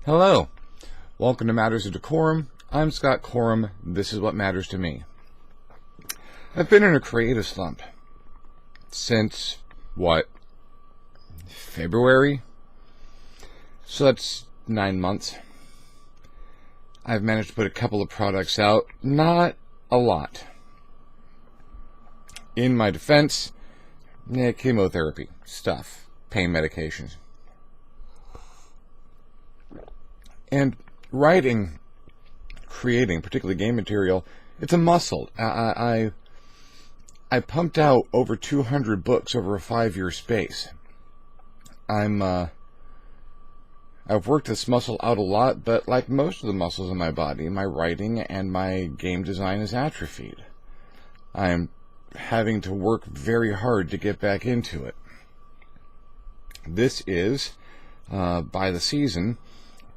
Hello, welcome to Matters of DeCorum. I'm Scott Corum. This is what matters to me. I've been in a creative slump since, February? So that's 9 months. I've managed to put a couple of products out, not a lot. In my defense, chemotherapy, stuff, pain medications. And writing, creating, particularly game material, it's a muscle. I pumped out over 200 books over a 5-year space. I've worked this muscle out a lot, but like most of the muscles in my body, my writing and my game design is atrophied. I'm having to work very hard to get back into it. This is, by the season,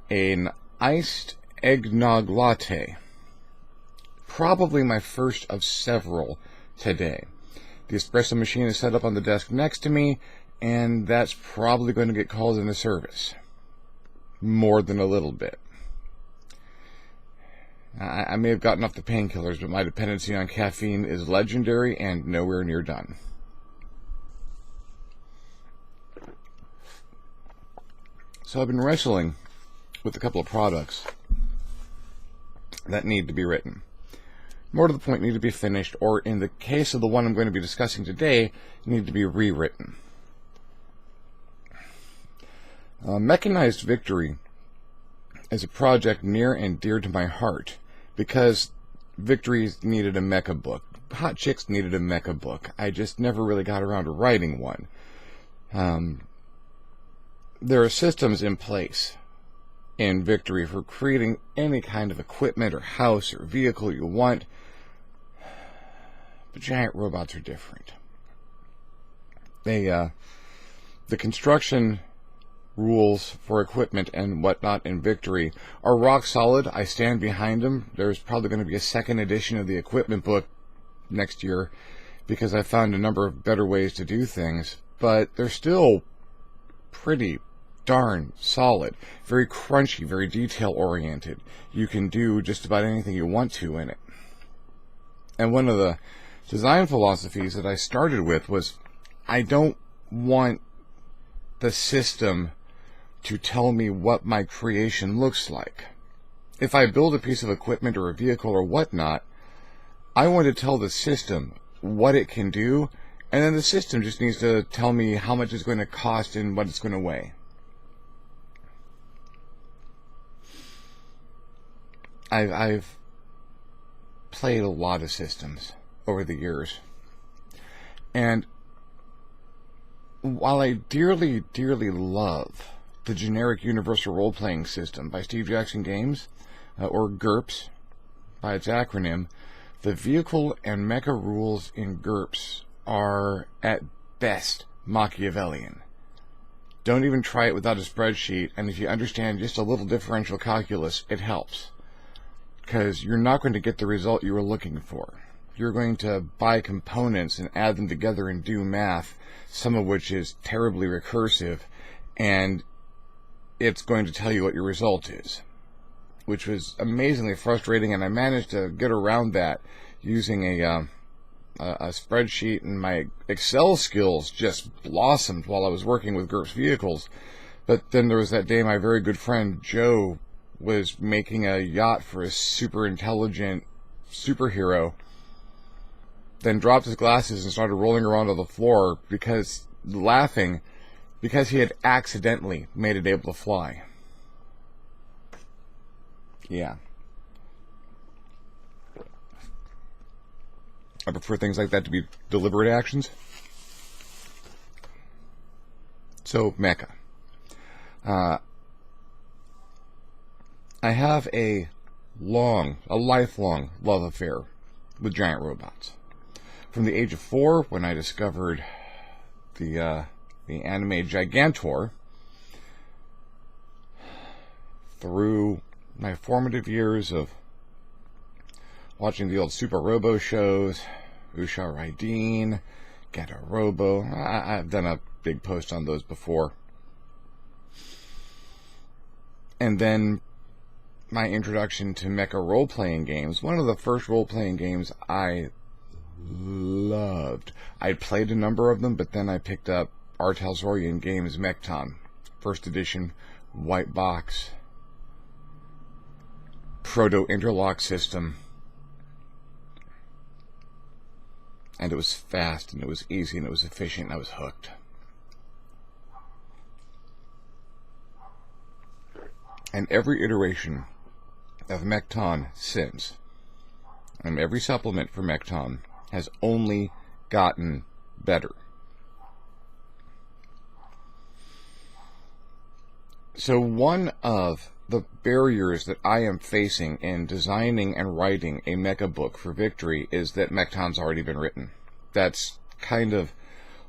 an iced eggnog latte. Probably my first of several today. The espresso machine is set up on the desk next to me, and that's probably going to get called into service. More than a little bit. I may have gotten off the painkillers, but my dependency on caffeine is legendary and nowhere near done. So I've been wrestling with a couple of products that need to be written. More to the point, need to be finished, or in the case of the one I'm going to be discussing today, need to be rewritten. Mechanized Victory is a project near and dear to my heart because Victory needed a mecha book. Hot Chicks needed a mecha book. I just never really got around to writing one. There are systems in place in Victory for creating any kind of equipment or house or vehicle you want, but giant robots are different. The construction rules for equipment and whatnot in Victory are rock solid. I stand behind them. There's probably going to be a second edition of the equipment book next year because I found a number of better ways to do things, but they're still pretty darn solid, very crunchy, very detail oriented. You can do just about anything you want to in it. And one of the design philosophies that I started with was I don't want the system to tell me what my creation looks like. If I build a piece of equipment or a vehicle or whatnot, I want to tell the system what it can do, and then the system just needs to tell me how much it's going to cost and what it's going to weigh. I've played a lot of systems over the years, and while I dearly, dearly love the generic universal role-playing system by Steve Jackson Games, or GURPS by its acronym, the vehicle and mecha rules in GURPS are at best Machiavellian. Don't even try it without a spreadsheet, and if you understand just a little differential calculus, it helps. Because you're not going to get the result you were looking for. You're going to buy components and add them together and do math, some of which is terribly recursive, and it's going to tell you what your result is, which was amazingly frustrating, and I managed to get around that using a spreadsheet, and my Excel skills just blossomed while I was working with GURPS vehicles. But then there was that day my very good friend Joe was making a yacht for a super intelligent superhero, then dropped his glasses and started rolling around on the floor laughing because he had accidentally made it able to fly. Yeah. I prefer things like that to be deliberate actions. So, mecha. I have a lifelong love affair with giant robots. From the age of 4, when I discovered the anime Gigantor, through my formative years of watching the old Super Robo shows, Usha Raideen, Geta Robo. I've done a big post on those before. and then my introduction to mecha role-playing games. One of the first role-playing games I loved. I'd played a number of them, but then I picked up R. Talsorian Games' Mecton, first edition, white box, proto-interlock system. And it was fast, and it was easy, and it was efficient, and I was hooked. And every iteration of Mecton since, and every supplement for Mecton, has only gotten better. So one of the barriers that I am facing in designing and writing a mecha book for Victory is that Mecton's already been written. That's kind of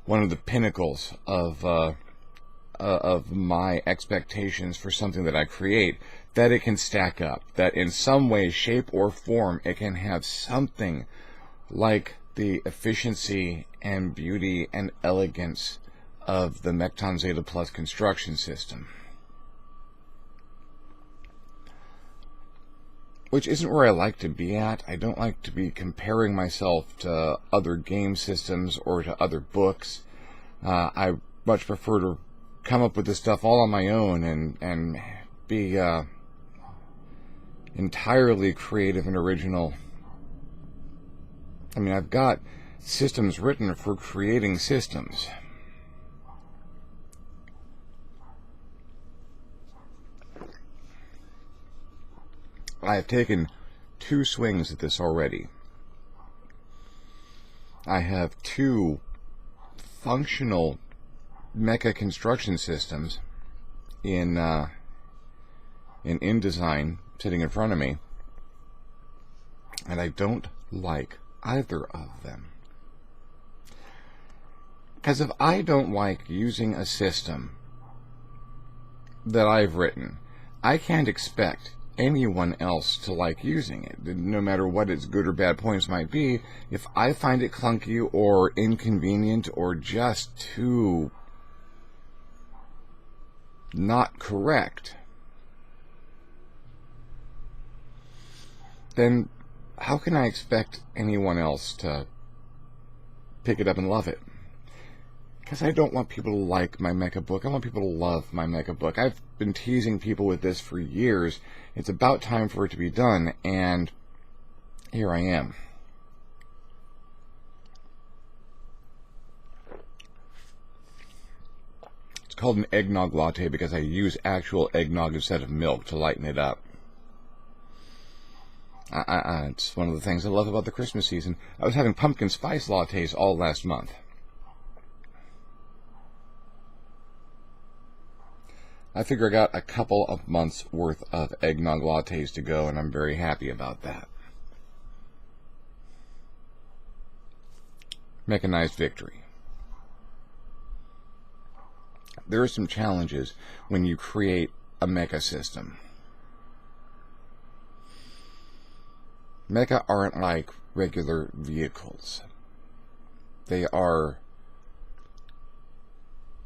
one of the pinnacles of my expectations for something that I create, that it can stack up, that in some way, shape, or form, it can have something like the efficiency and beauty and elegance of the Mecton Zeta Plus construction system. Which isn't where I like to be at. I don't like to be comparing myself to other game systems or to other books. I much prefer to come up with this stuff all on my own and be entirely creative and original. I mean, I've got systems written for creating systems. I have taken 2 swings at this already. I have 2 functional mecha construction systems in InDesign sitting in front of me, and I don't like either of them. Because if I don't like using a system that I've written, I can't expect anyone else to like using it, no matter what its good or bad points might be. If I find it clunky or inconvenient or just too not correct, then how can I expect anyone else to pick it up and love it? Because I don't want people to like my mecha book. I want people to love my mecha book. I've been teasing people with this for years. It's about time for it to be done, and here I am. It's called an eggnog latte because I use actual eggnog instead of milk to lighten it up. It's one of the things I love about the Christmas season. I was having pumpkin spice lattes all last month. I figure I got a couple of months worth of eggnog lattes to go, and I'm very happy about that. Mechanized Victory. There are some challenges when you create a mecha system. Mecha aren't like regular vehicles. They are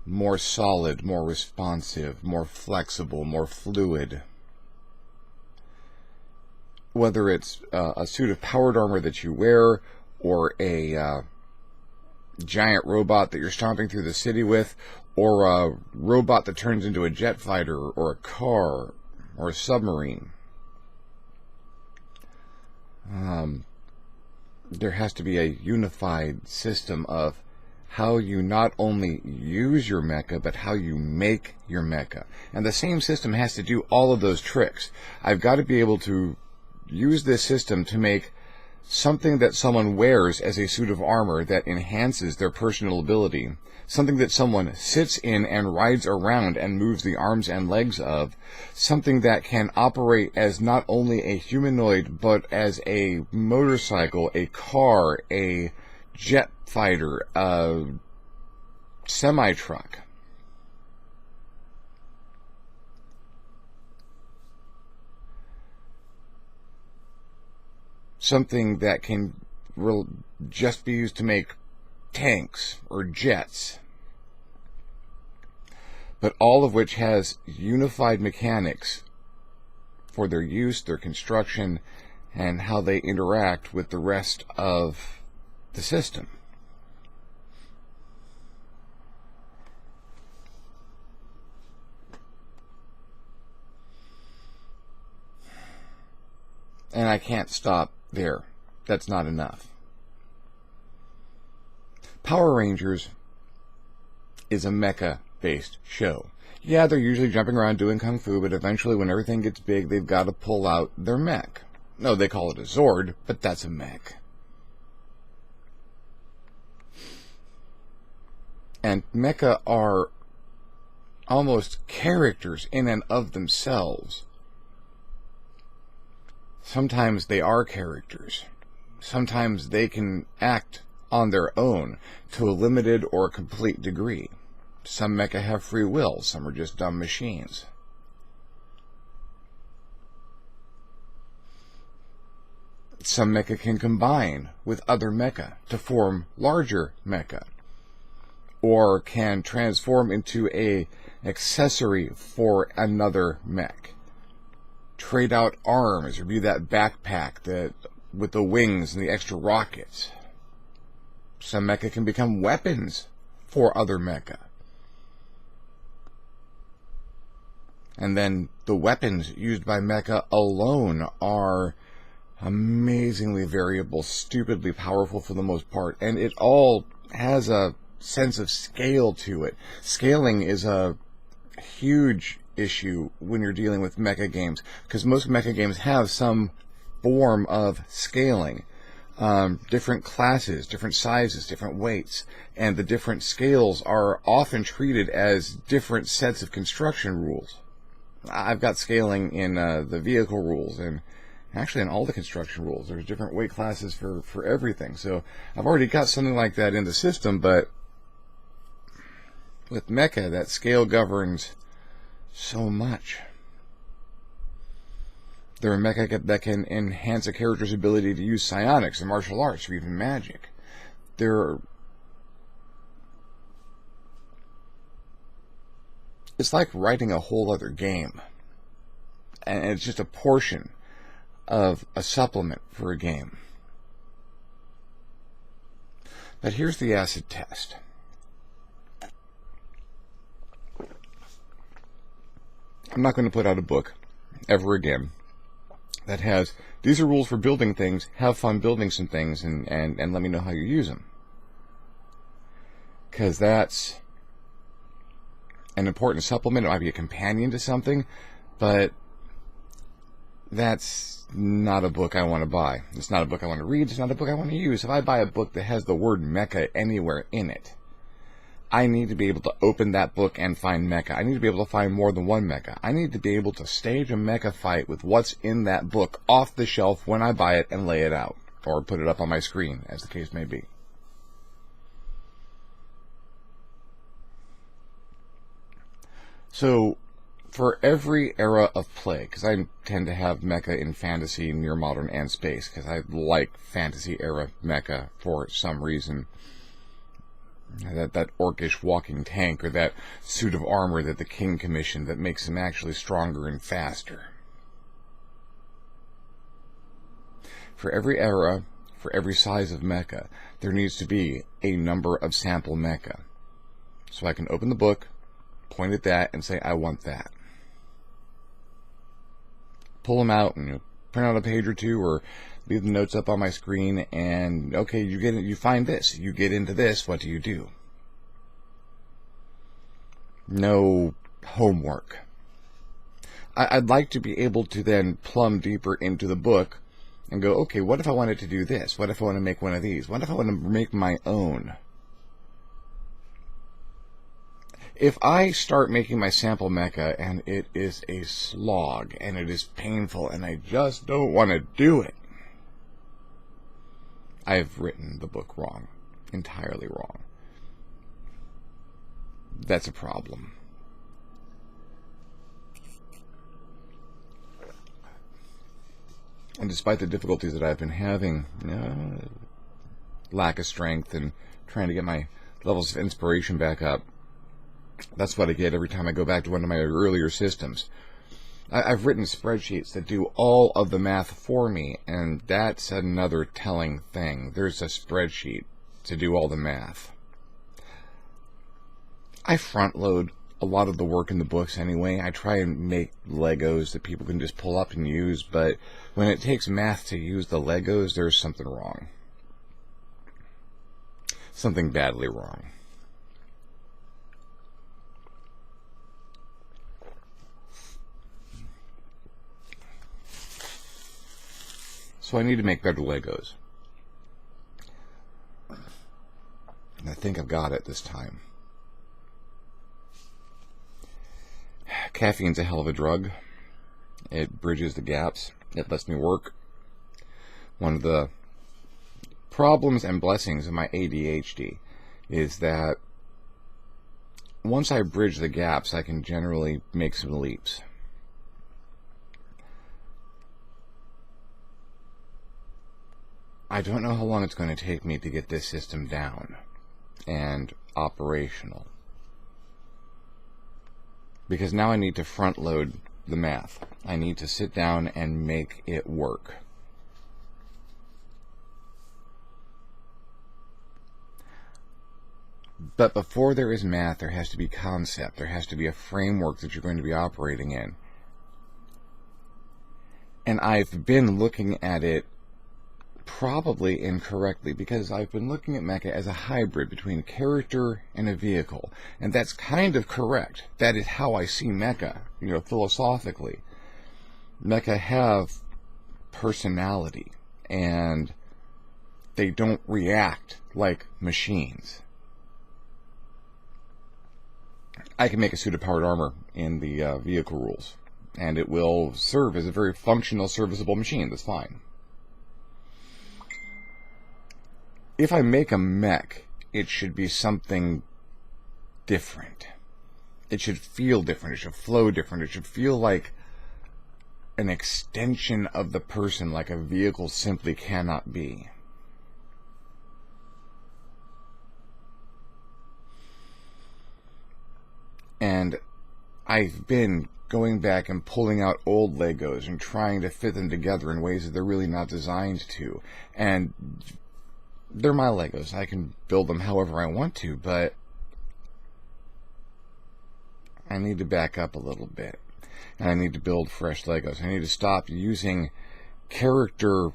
more solid, more responsive, more flexible, more fluid. Whether it's a suit of powered armor that you wear, or a giant robot that you're stomping through the city with, or a robot that turns into a jet fighter, or a car, or a submarine. There has to be a unified system of how you not only use your mecha, but how you make your mecha. And the same system has to do all of those tricks. I've got to be able to use this system to make something that someone wears as a suit of armor that enhances their personal ability, something that someone sits in and rides around and moves the arms and legs of, something that can operate as not only a humanoid, but as a motorcycle, a car, a jet fighter, a semi-truck. Something that can just be used to make tanks or jets, but all of which has unified mechanics for their use, their construction, and how they interact with the rest of the system. And I can't stop there. That's not enough. Power Rangers is a mecha-based show. Yeah, they're usually jumping around doing kung fu, but eventually when everything gets big, they've got to pull out their mech. No, they call it a Zord, but that's a mech. And mecha are almost characters in and of themselves. Sometimes they are characters. Sometimes they can act on their own to a limited or complete degree. Some mecha have free will, some are just dumb machines. Some mecha can combine with other mecha to form larger mecha, or can transform into an accessory for another mech. Trade out arms, or be that backpack with the wings and the extra rockets. Some mecha can become weapons for other mecha. And then the weapons used by mecha alone are amazingly variable, stupidly powerful for the most part, and it all has a sense of scale to it. Scaling is a huge issue when you're dealing with mecha games, because most mecha games have some form of scaling. Different classes, different sizes, different weights, and the different scales are often treated as different sets of construction rules. I've got scaling in the vehicle rules, and actually in all the construction rules. There's different weight classes for everything. So I've already got something like that in the system, but with mecha, that scale governs so much. There are mecha that can enhance a character's ability to use psionics and martial arts or even magic. It's like writing a whole other game. And it's just a portion of a supplement for a game. But here's the acid test. I'm not going to put out a book ever again that has, these are rules for building things, have fun building some things, and let me know how you use them. Because that's an important supplement. It might be a companion to something, but that's not a book I want to buy. It's not a book I want to read. It's not a book I want to use. If I buy a book that has the word mecha anywhere in it, I need to be able to open that book and find mecha. I need to be able to find more than one mecha. I need to be able to stage a mecha fight with what's in that book off the shelf when I buy it and lay it out, or put it up on my screen, as the case may be. So, for every era of play, because I tend to have mecha in fantasy, near modern, and space, because I like fantasy era mecha for some reason. That orcish walking tank, or that suit of armor that the king commissioned that makes him actually stronger and faster. For every era, for every size of mecha, there needs to be a number of sample mecha. So I can open the book, point at that, and say, I want that. Pull them out and print out a page or two, or leave the notes up on my screen, and okay, you find this, you get into this, what do you do? No homework. I'd like to be able to then plumb deeper into the book and go, okay, what if I wanted to do this? What if I want to make one of these? What if I want to make my own? If I start making my sample mecha and it is a slog and it is painful and I just don't want to do it, I've written the book wrong. Entirely wrong. That's a problem. And despite the difficulties that I've been having, lack of strength and trying to get my levels of inspiration back up, that's what I get every time I go back to one of my earlier systems. I've written spreadsheets that do all of the math for me, and that's another telling thing. There's a spreadsheet to do all the math. I front load a lot of the work in the books anyway. I try and make Legos that people can just pull up and use, but when it takes math to use the Legos, there's something wrong. Something badly wrong. So I need to make better Legos. And I think I've got it this time. Caffeine's a hell of a drug. It bridges the gaps. It lets me work. One of the problems and blessings of my ADHD is that once I bridge the gaps, I can generally make some leaps. I don't know how long it's going to take me to get this system down and operational. Because now I need to front load the math. I need to sit down and make it work. But before there is math, there has to be concept. There has to be a framework that you're going to be operating in. And I've been looking at it probably incorrectly, because I've been looking at mecha as a hybrid between a character and a vehicle, and that's kind of correct. That is how I see mecha, philosophically. Mecha have personality, and they don't react like machines. I can make a suit of powered armor in the vehicle rules, and it will serve as a very functional, serviceable machine. That's fine. If I make a mech, it should be something different. It should feel different. It should flow different. It should feel like an extension of the person, like a vehicle simply cannot be. And I've been going back and pulling out old Legos and trying to fit them together in ways that they're really not designed to. And they're my Legos. I can build them however I want to, but I need to back up a little bit. And I need to build fresh Legos. I need to stop using character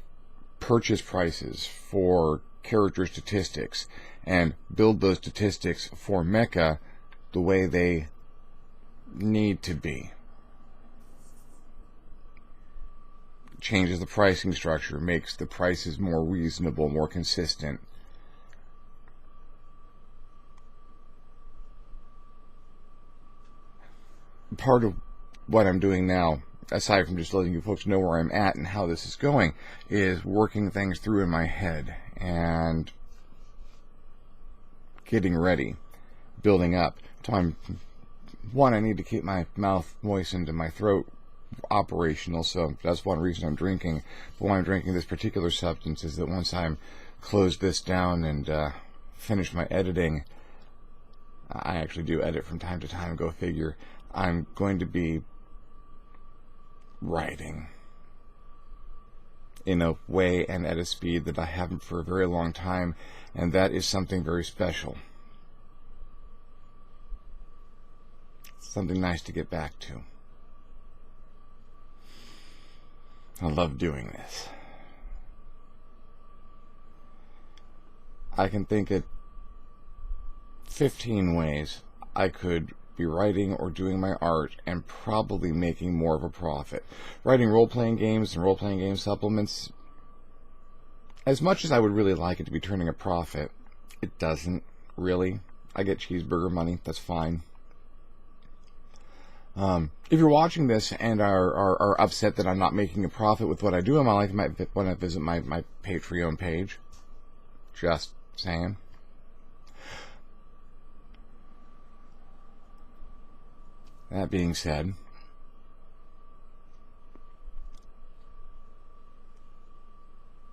purchase prices for character statistics and build those statistics for mecha the way they need to be. Changes the pricing structure, makes the prices more reasonable, more consistent. Part of what I'm doing now, aside from just letting you folks know where I'm at and how this is going, is working things through in my head and getting ready, building up. So I need to keep my mouth moistened and my throat operational, so that's one reason I'm drinking. But why I'm drinking this particular substance is that once I'm closed this down and finish my editing, I actually do edit from time to time, go figure, I'm going to be writing in a way and at a speed that I haven't for a very long time, and that is something very special. Something nice to get back to. I love doing this. I can think of 15 ways I could be writing or doing my art and probably making more of a profit. Writing role-playing games and role-playing game supplements, as much as I would really like it to be turning a profit, it doesn't really. I get cheeseburger money, that's fine. If you're watching this and are upset that I'm not making a profit with what I do in my life, you might want to visit my Patreon page. Just saying. That being said,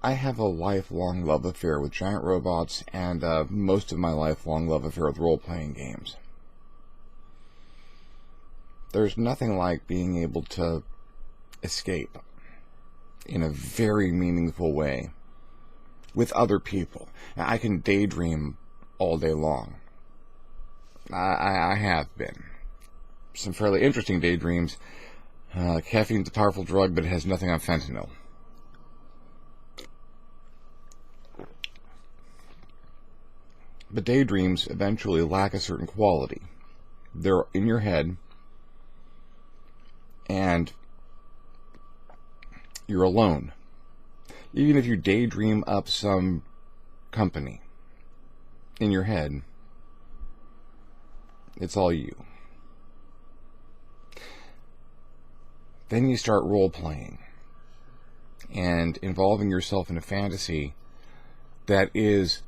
I have a lifelong love affair with giant robots and most of my lifelong love affair with role-playing games. There's nothing like being able to escape in a very meaningful way with other people. Now, I can daydream all day long. I have been. Some fairly interesting daydreams. Caffeine's a powerful drug, but it has nothing on fentanyl. But daydreams eventually lack a certain quality. They're in your head, and you're alone. Even if you daydream up some company in your head, it's all you. Then you start role-playing and involving yourself in a fantasy that is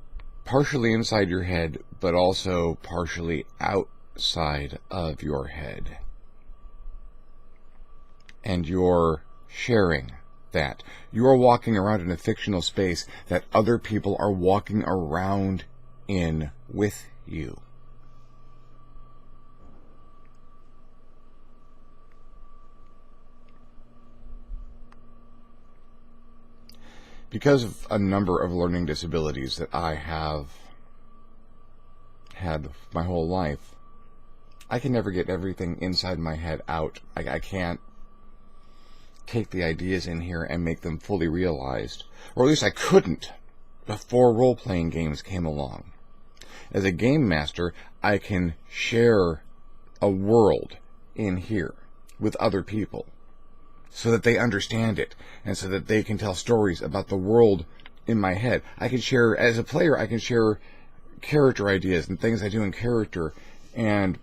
partially inside your head, but also partially outside of your head. And you're sharing that. You are walking around in a fictional space that other people are walking around in with you. Because of a number of learning disabilities that I have had my whole life, I can never get everything inside my head out. I can't take the ideas in here and make them fully realized. Or at least I couldn't before role-playing games came along. As a game master, I can share a world in here with other people, so that they understand it, and so that they can tell stories about the world in my head. I can share, as a player, I can share character ideas and things I do in character, and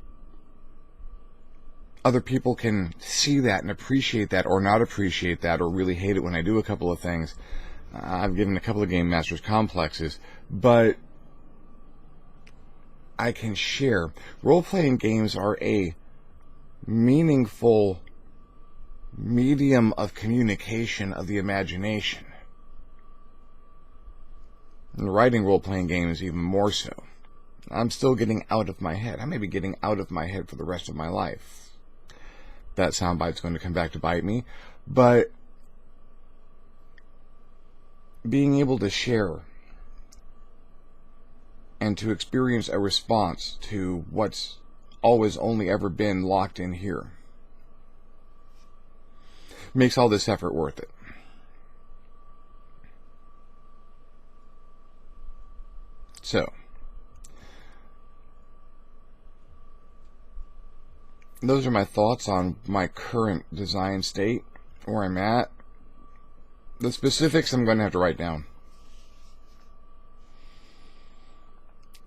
other people can see that and appreciate that, or not appreciate that, or really hate it when I do a couple of things. I've given a couple of game masters complexes, but I can share. Role-playing games are a meaningful medium of communication of the imagination. And writing role-playing games even more so. I'm still getting out of my head. I may be getting out of my head for the rest of my life. That soundbite's going to come back to bite me. But being able to share and to experience a response to what's always only ever been locked in here makes all this effort worth it. So, those are my thoughts on my current design state, where I'm at. The specifics I'm going to have to write down.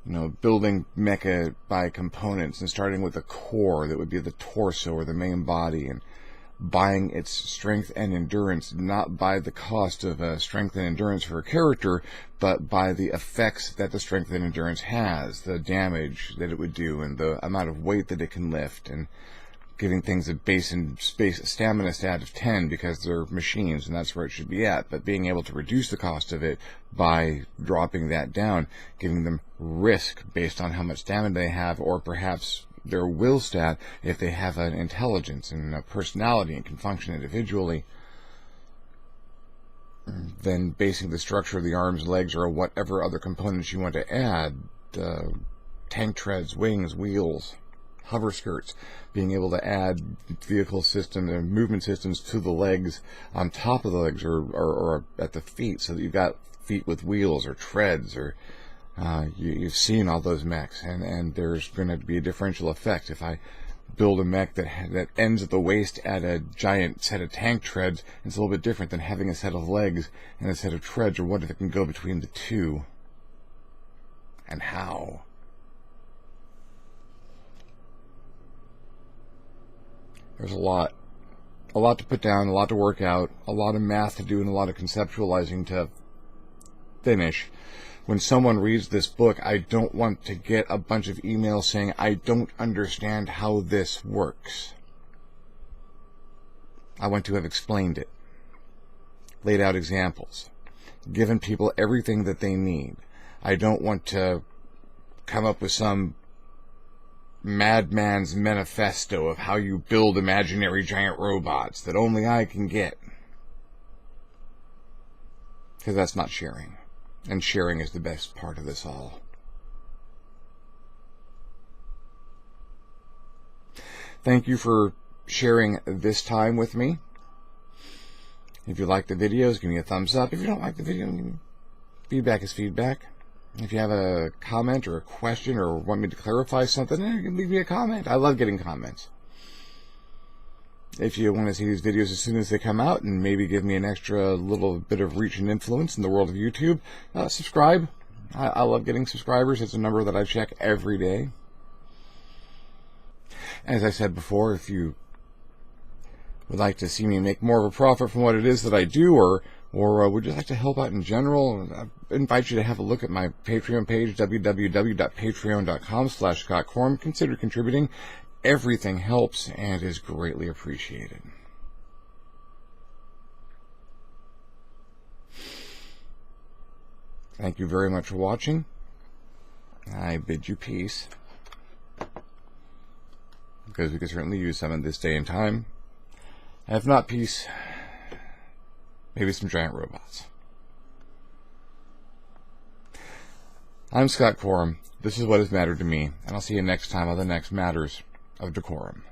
You know, building mecha by components and starting with a core that would be the torso or the main body, and buying its strength and endurance, not by the cost of strength and endurance for a character, but by the effects that the strength and endurance has, the damage that it would do, and the amount of weight that it can lift, and giving things a base and space stamina stat of 10 because they're machines and that's where it should be at, but being able to reduce the cost of it by dropping that down, giving them risk based on how much stamina they have, or perhaps their will stat if they have an intelligence and a personality and can function individually. Then basing the structure of the arms, legs, or whatever other components you want to add, tank treads, wings, wheels, hover skirts, being able to add vehicle systems and movement systems to the legs, on top of the legs, or at the feet, so that you've got feet with wheels or treads, or you've seen all those mechs, and there's going to be a differential effect. If I build a mech that ends at the waist at a giant set of tank treads, it's a little bit different than having a set of legs and a set of treads, or what if it can go between the two, and how? There's a lot to put down, a lot to work out, a lot of math to do, and a lot of conceptualizing to finish. When someone reads this book, I don't want to get a bunch of emails saying, I don't understand how this works. I want to have explained it, laid out examples, given people everything that they need. I don't want to come up with some madman's manifesto of how you build imaginary giant robots that only I can get. Because that's not sharing. And sharing is the best part of this all. Thank you for sharing this time with me. If you like the videos, give me a thumbs up. If you don't like the video, feedback is feedback. If you have a comment or a question or want me to clarify something, you can leave me a comment. I love getting comments. If you want to see these videos as soon as they come out and maybe give me an extra little bit of reach and influence in the world of YouTube, subscribe. I love getting subscribers. It's a number that I check every day. As I said before, if you would like to see me make more of a profit from what it is that I do, or would just like to help out in general, I invite you to have a look at my Patreon page, www.patreon.com/ScottCorum. Consider contributing. Everything helps and is greatly appreciated. Thank you very much for watching. I bid you peace, because we could certainly use some in this day and time. If not peace, maybe some giant robots. I'm Scott Corum. This is what has mattered to me, and I'll see you next time on the next Matters of DeCorum.